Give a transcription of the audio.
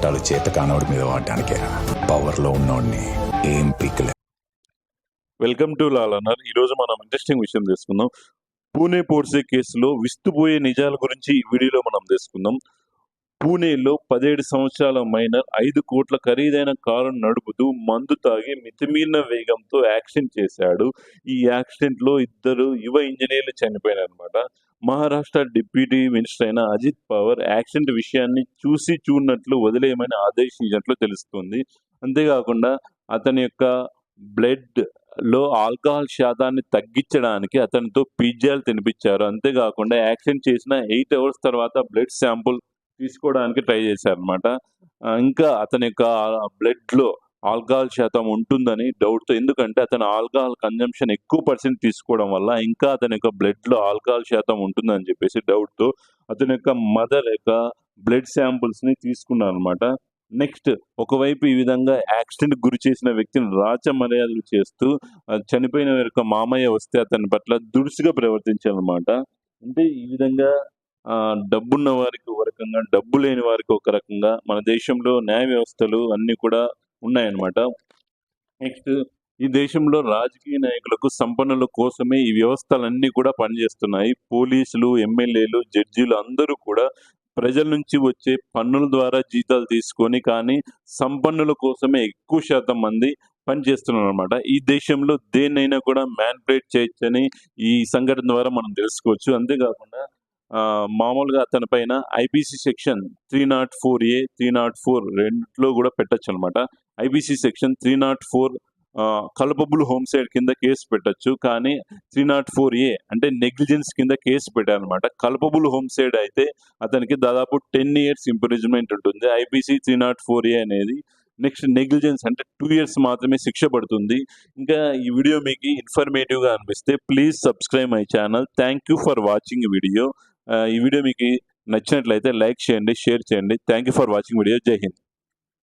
చట్టాలు చేత కానోడి మీద వాడడానికేనా? పవర్లో ఉన్నోడిని ఏం పీకలే. Welcome to లాలనర్. ఈరోజు మనం ఇంట్రెస్టింగ్ విషయం తెలుసుకుందాం. పూణే పోర్సే కేసులో విస్తుపోయే నిజాల గురించి ఈ వీడియోలో మనం తెలుసుకుందాం. పూణేలో 17 సంవత్సరాల మైనర్ 5 కోట్ల ఖరీదైన కారును నడుపుతూ మందు తాగి మితిమీరిన వేగంతో యాక్సిడెంట్ చేశాడు. ఈ యాక్సిడెంట్లో 2 యువ ఇంజనీర్లు చనిపోయారనమాట. మహారాష్ట్ర డిప్యూటీ మినిస్టర్ అయిన అజిత్ పవార్ యాక్సిడెంట్ విషయాన్ని చూసి చూడనట్లు వదిలేయమని ఆదేశించినట్లు తెలుస్తుంది. అంతేకాకుండా అతని యొక్క బ్లడ్ లో ఆల్కహాల్ శాతాన్ని తగ్గించడానికి అతనితో పిజ్జాలు తినిపించారు. అంతేకాకుండా యాక్సిడెంట్ చేసిన 8 అవర్స్ తర్వాత బ్లడ్ శాంపుల్ తీసుకోవడానికి ట్రై చేశారనమాట. ఇంకా అతని యొక్క బ్లడ్‌లో ఆల్కహాల్ శాతం ఉంటుందని డౌట్‌తో, ఎందుకంటే అతను ఆల్కహాల్ కన్జంప్షన్ ఎక్కువ పర్సెంట్ తీసుకోవడం వల్ల ఇంకా అతని యొక్క బ్లడ్‌లో ఆల్కహాల్ శాతం ఉంటుందని చెప్పేసి డౌట్‌తో అతని యొక్క మదర్ యొక్క బ్లడ్ శాంపుల్స్‌ని తీసుకున్నారనమాట. నెక్స్ట్ ఒకవైపు ఈ విధంగా యాక్సిడెంట్‌కి గురి చేసిన వ్యక్తిని రాచ మర్యాదలు చేస్తూ చనిపోయిన వారి యొక్క మామయ్య వస్తే అతని పట్ల దురుసుగా ప్రవర్తించారనమాట. అంటే ఈ విధంగా డబ్బున్న వారికి ఒక రకంగా, డబ్బు లేని వారికి ఒక రకంగా మన దేశంలో న్యాయ వ్యవస్థలు అన్నీ కూడా ఉన్నాయన్నమాట. నెక్స్ట్ ఈ దేశంలో రాజకీయ నాయకులకు, సంపన్నుల కోసమే ఈ వ్యవస్థలన్నీ కూడా పనిచేస్తున్నాయి. పోలీసులు, ఎమ్మెల్యేలు, జడ్జీలు అందరూ కూడా ప్రజల నుంచి వచ్చే పన్నుల ద్వారా జీతాలు తీసుకొని, కానీ సంపన్నుల కోసమే ఎక్కువ శాతం మంది పనిచేస్తున్నారనమాట. ఈ దేశంలో దేన్నైనా కూడా మ్యానిపులేట్ చేయొచ్చని ఈ సంఘటన ద్వారా మనం తెలుసుకోవచ్చు. అంతేకాకుండా మామూలుగా అతని పైన ఐపీసీ సెక్షన్ 304A, 304 రెండిట్లో కూడా పెట్టొచ్చనమాట. ఐపీసీ సెక్షన్ 304 కల్పబుల్ హోమ్సైడ్ కింద కేసు పెట్టొచ్చు. కానీ 304A అంటే నెగ్లిజెన్స్ కింద కేసు పెట్టారనమాట. కల్పబుల్ హోమ్సైడ్ అయితే అతనికి దాదాపు 10 years ఇంప్రిజన్మెంట్ ఉంటుంది. ఐపీసీ 304A అనేది నెక్స్ట్ నెగ్లిజెన్స్ అంటే 2 years మాత్రమే శిక్ష పడుతుంది. ఇంకా ఈ వీడియో మీకు ఇన్ఫర్మేటివ్‌గా అనిపిస్తే please subscribe my channel. Thank you for watching ఈ వీడియో. ఈ వీడియో మీకు నచ్చినట్లయితే లైక్ చేయండి, షేర్ చేయండి. Thank you for watching video. జై హింద్.